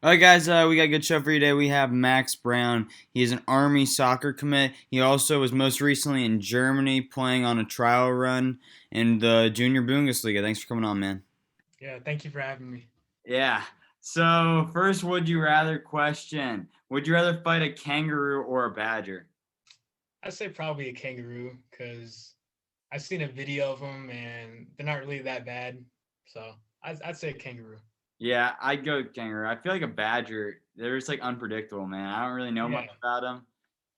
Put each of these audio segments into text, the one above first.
All right, guys, we got a good show for you today. We have Max Brown. He is an Army soccer commit. He also was most recently in Germany playing on a trial run in the Junior Bundesliga. Thanks for coming on, man. Yeah, thank you for having me. Yeah. So, first, would you rather question? Would you rather fight a kangaroo or a badger? I'd say probably a kangaroo because I've seen a video of them and they're not really that bad. So I'd say a kangaroo. Yeah, I'd go kangaroo. I feel like a badger, they're just like unpredictable, man. I don't really know Yeah, much about them.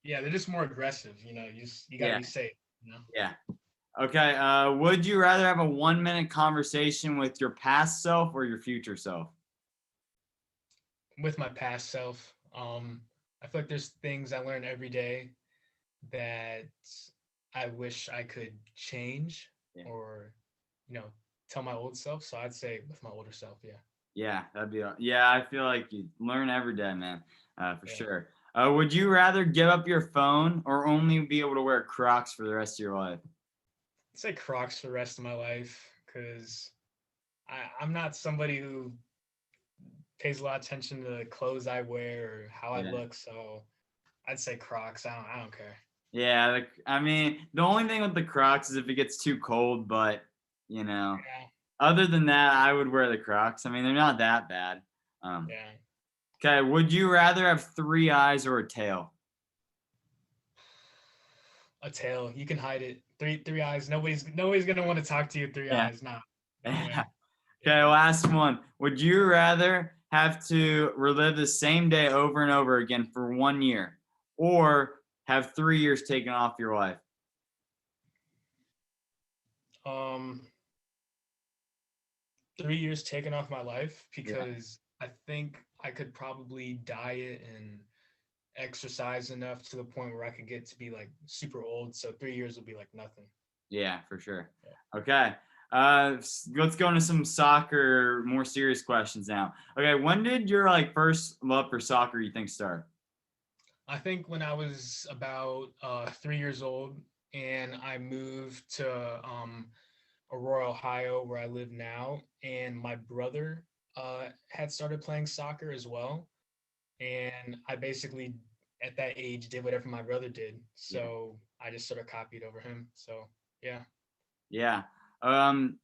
yeah, they're just more aggressive. You got to Yeah, be safe. You know, yeah. Okay, would you rather have a 1 minute conversation with your past self or your future self? with my past self, I feel like there's things I learn every day that I wish I could change Yeah. or, you know, tell my old self. So I'd say with my older self. Yeah, Yeah, yeah, I feel like you learn every day, man. For yeah. sure. Would you rather give up your phone or only be able to wear Crocs for the rest of your life? I'd say Crocs for the rest of my life because I'm not somebody who pays a lot of attention to the clothes I wear or how I Yeah. look. So I'd say Crocs. I don't care. Yeah, I mean, the only thing with the Crocs is if it gets too cold, but you know, Yeah, other than that, I would wear the Crocs. I mean, they're not that bad. Um, yeah. okay, would you rather have three eyes or a tail? A tail. You can hide it. Three eyes. Nobody's gonna want to talk to you with three Yeah. eyes. Nah, no way. Yeah. Okay, last one. Would you rather have to relive the same day over and over again for 1 year or have 3 years taken off your life? Um, 3 years taken off my life Yeah. because I think I could probably diet and exercise enough to the point where I could get to be like super old. So 3 years would be like nothing. Yeah, for sure. Yeah. Okay. Let's go into some soccer, more serious questions now. Okay, when did your like first love for soccer you think start? I think when I was about 3 years old and I moved to Aurora, Ohio, where I live now, and my brother had started playing soccer as well. And I basically, at that age, did whatever my brother did. Yeah. So I just sort of copied over him. So yeah. Yeah. Um,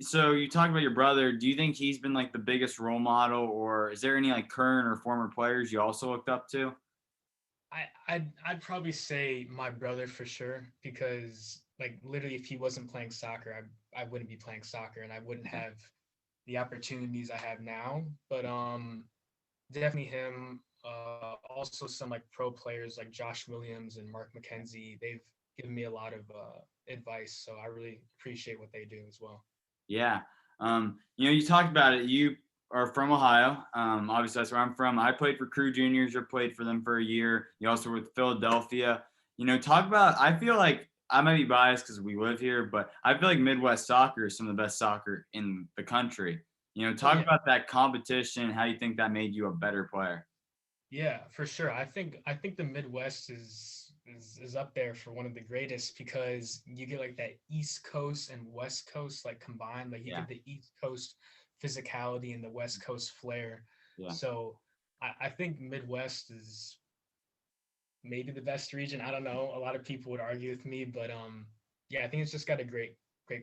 so you talked about your brother. Do you think he's been like the biggest role model, or is there any like current or former players you also looked up to? I'd probably say my brother for sure because like literally if he wasn't playing soccer I wouldn't be playing soccer and I wouldn't Yeah. have the opportunities I have now. But definitely him. Also some like pro players like Josh Williams and Mark McKenzie. They've given me a lot of advice, so I really appreciate what they do as well. Yeah. You talked about it. You are from Ohio. Obviously, that's where I'm from. I played for Crew Juniors or played for them for a year. You also were with Philadelphia. Talk about, I feel like I might be biased because we live here, but I feel like Midwest soccer is some of the best soccer in the country. Oh Talk yeah, about that competition, how you think that made you a better player. yeah, for sure. I think the Midwest is up there for one of the greatest because you get like that East Coast and West Coast like combined. Like you Yeah. get the East Coast physicality and the West Coast flair. Yeah. So I think Midwest is maybe the best region. I don't know. A lot of people would argue with me, but yeah, I think it's just got a great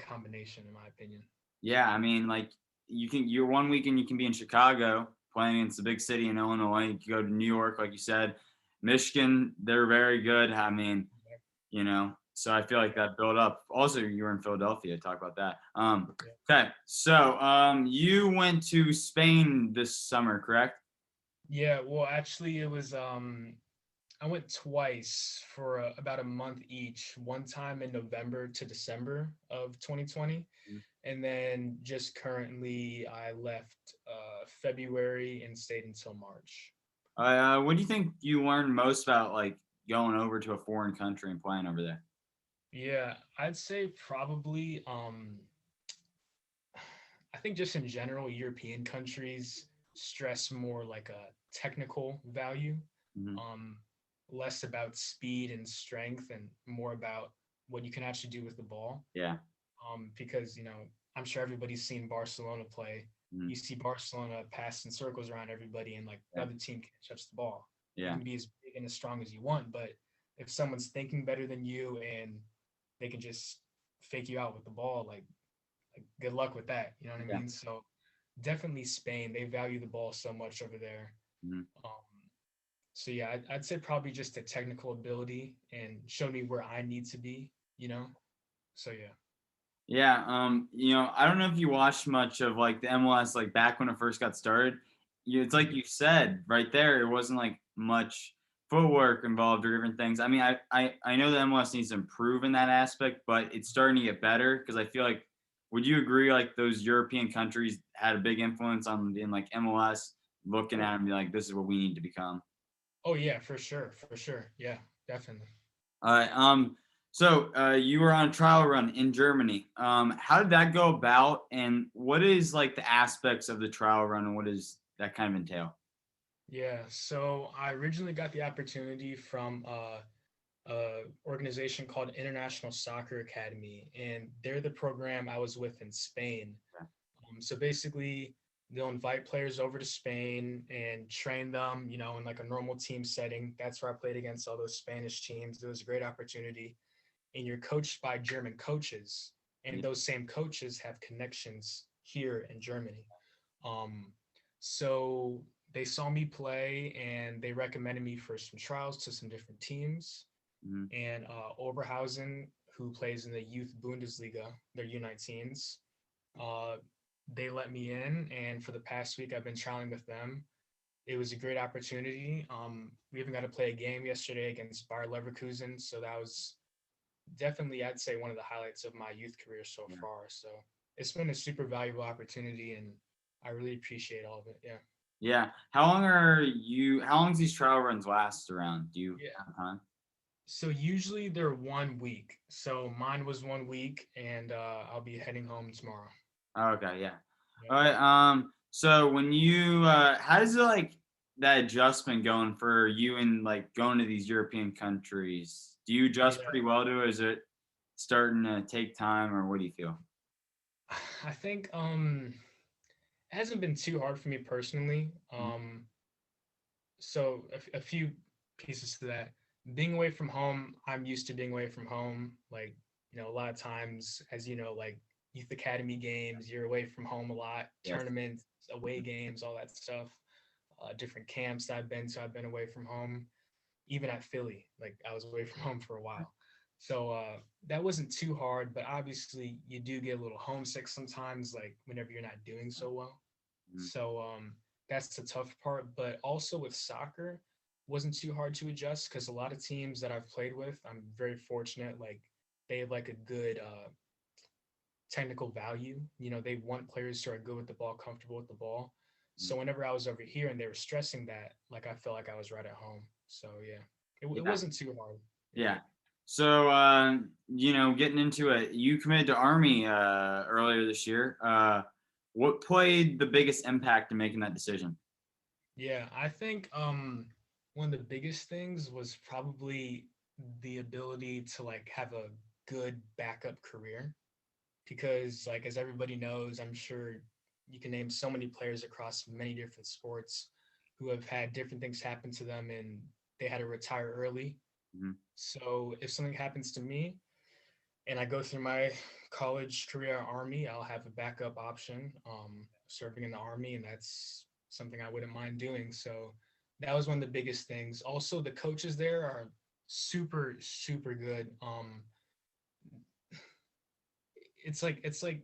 combination in my opinion. Yeah, I mean, like you're 1 weekend you can be in Chicago playing against the big city in Illinois. You can go to New York, like you said, Michigan. They're very good. I mean, so I feel like Yeah, that build up. Also, you were in Philadelphia. Talk about that. yeah. Okay, so you went to Spain this summer, correct? Yeah, well, actually, it was I went twice for about a month each. One time in November to December of 2020, and then just currently I left February and stayed until March. What do you think you learned most about like going over to a foreign country and playing over there? Yeah, I'd say probably I think just in general, European countries stress more like a technical value, Hmm. um, less about speed and strength, and more about what you can actually do with the ball. Yeah, Because I'm sure everybody's seen Barcelona play. Mhm. you see Barcelona pass in circles around everybody, and like the Yeah. other team can't touch the ball. You Yeah. can be as big and as strong as you want, but if someone's thinking better than you and they can just fake you out with the ball, like good luck with that. You know what I Yeah. mean? So definitely Spain. They value the ball so much over there. Mhm. Um, so yeah, I'd say probably just the technical ability and show me where I need to be. You know. So yeah. Yeah, I don't know if you watched much of like the MLS like back when it first got started. It's like Mhm. you said right there, it wasn't like much footwork involved or different things. I mean, I know the MLS needs to improve in that aspect, but it's starting to get better because I feel like, would you agree like those European countries had a big influence on in like MLS looking Oh, at them and be like, this is what we need to become. oh yeah, for sure, for sure. Yeah, definitely. All right. So you were on a trial run in Germany. How did that go about, and what is like the aspects of the trial run, and what does that kind of entail? Yeah, so I originally got the opportunity from a organization called International Soccer Academy, and they're the program I was with in Spain. So basically, they'll invite players over to Spain and train them, in like a normal team setting. That's where I played against all those Spanish teams. It was a great opportunity. And you're coached by German coaches, and Yeah. those same coaches have connections here in Germany. Um, so they saw me play and they recommended me for some trials to some different teams. Mhm. And Oberhausen, who plays in the Youth Bundesliga, their U19s, uh, they let me in. And for the past week, I've been trialing with them. It was a great opportunity. We even got to play a game yesterday against Bayer Leverkusen. So that was definitely, I'd say, one of the highlights of my youth career so Yeah. far. So it's been a super valuable opportunity, and I really appreciate all of it. Yeah. Yeah. How long does these trial runs last around? Do you Yeah. have time? So usually they're 1 week. So mine was 1 week, and I'll be heading home tomorrow. Oh, okay. Yeah. Yeah. All right. So when how does it like that adjustment going for you and like going to these European countries? Do you adjust Yeah. pretty well to it? Is it starting to take time, or what do you feel? I think it hasn't been too hard for me personally. Mhm. So a few pieces to that. Being away from home, I'm used to being away from home. Like, a lot of times, as you know, like youth academy games, you're away from home a lot, Yes. tournaments, away games, all that stuff. Different camps I've been to, I've been away from home. Even at Philly, like I was away from home for a while. So that wasn't too hard, but obviously you do get a little homesick sometimes, like whenever you're not doing so well. Mhm. So that's the tough part. But also with soccer, wasn't too hard to adjust because a lot of teams that I've played with, I'm very fortunate. Like they have like a good technical value. They want players who are good with the ball, comfortable with the ball. Mhm. So whenever I was over here and they were stressing that, like I felt like I was right at home. So yeah, it Yeah. wasn't too hard. Yeah. Yeah. So, getting into it, you committed to Army earlier this year. What played the biggest impact in making that decision? Yeah, I think one of the biggest things was probably the ability to like have a good backup career because like as everybody knows, I'm sure you can name so many players across many different sports who have had different things happen to them and they had to retire early. Mhm. So if something happens to me and I go through my college career army, I'll have a backup option serving in the army, and that's something I wouldn't mind doing. So that was one of the biggest things. Also, the coaches there are super super good. It's like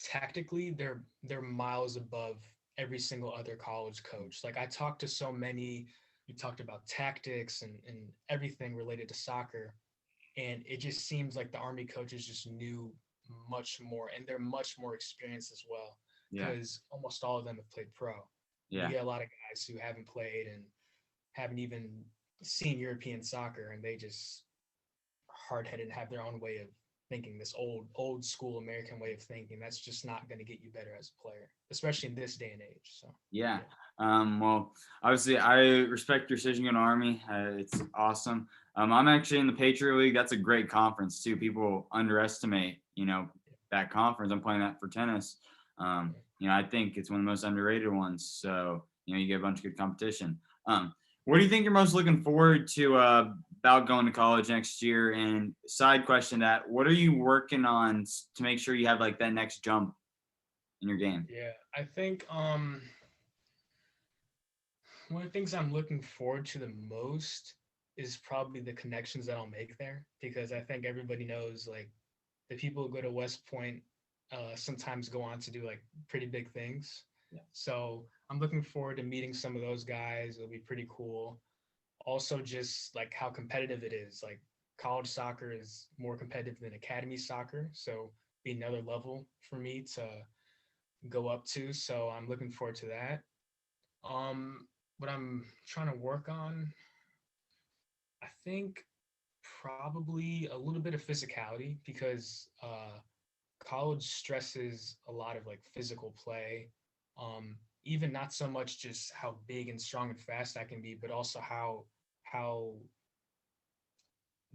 tactically they're miles above every single other college coach. Like I talked to so many. We talked about tactics and everything related to soccer, and it just seems like the army coaches just knew much more and they're much more experienced as well Yeah. because almost all of them have played pro. You Yeah. get a lot of guys who haven't played and haven't even seen European soccer and they just hard-headed and have their own way of thinking, this old school American way of thinking. That's just not going to get you better as a player, especially in this day and age. So Yeah. yeah. Well, obviously, I respect your decision to go to Army. It's awesome. I'm actually in the Patriot League. That's a great conference too. People underestimate, that conference. I'm playing that for tennis. I think it's one of the most underrated ones. So, you get a bunch of good competition. What do you think you're most looking forward to about going to college next year? And side question to that, what are you working on to make sure you have like that next jump in your game? Yeah, I think one of the things I'm looking forward to the most is probably the connections that I'll make there, because I think everybody knows like the people who go to West Point sometimes go on to do like pretty big things. Yeah. So I'm looking forward to meeting some of those guys. It'll be pretty cool. Also, just like how competitive it is. Like college soccer is more competitive than academy soccer, so be another level for me to go up to. So I'm looking forward to that. What I'm trying to work on, I think probably a little bit of physicality, because college stresses a lot of like physical play. Even not so much just how big and strong and fast I can be, but also how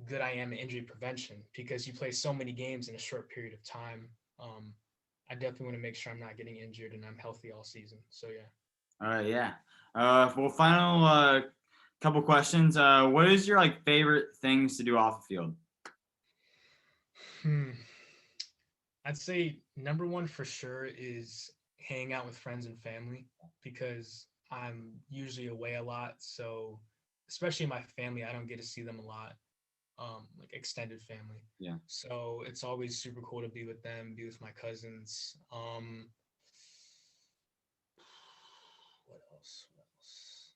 good I am at injury prevention, because you play so many games in a short period of time. I definitely want to make sure I'm not getting injured and I'm healthy all season. So yeah. All right, yeah. Well, final couple questions. What is your like favorite things to do off the field? Hmm. I'd say number one for sure is hanging out with friends and family, because I'm usually away a lot. So, especially my family, I don't get to see them a lot, like extended family. Yeah. So it's always super cool to be with them, be with my cousins. What else? What else?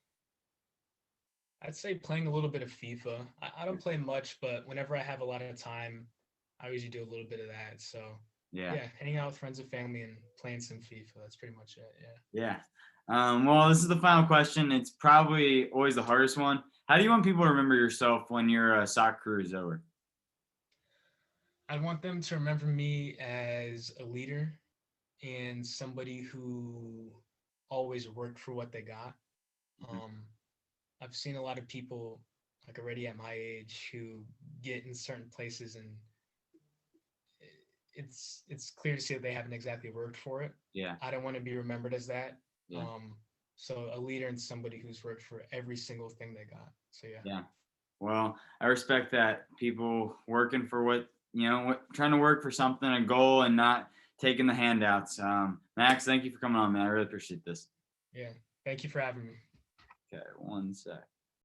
I'd say playing a little bit of FIFA. I don't play much, but whenever I have a lot of time, I usually do a little bit of that. So Yeah. yeah, hanging out with friends and family and playing some FIFA. That's pretty much it. Yeah. Yeah. Well, this is the final question. It's probably always the hardest one. How do you want people to remember yourself when your soccer career is over? I want them to remember me as a leader and somebody who always worked for what they got. Mhm. Um, I've seen a lot of people like already at my age who get in certain places, and it's clear to see that they haven't exactly worked for it. Yeah. I don't want to be remembered as that. Yeah. Um, so a leader and somebody who's worked for every single thing they got. So yeah. Yeah. Well, I respect that people working for trying to work for something, a goal, and not taking the handouts. Max, thank you for coming on, man. I really appreciate this. Yeah. Thank you for having me. Okay, one sec.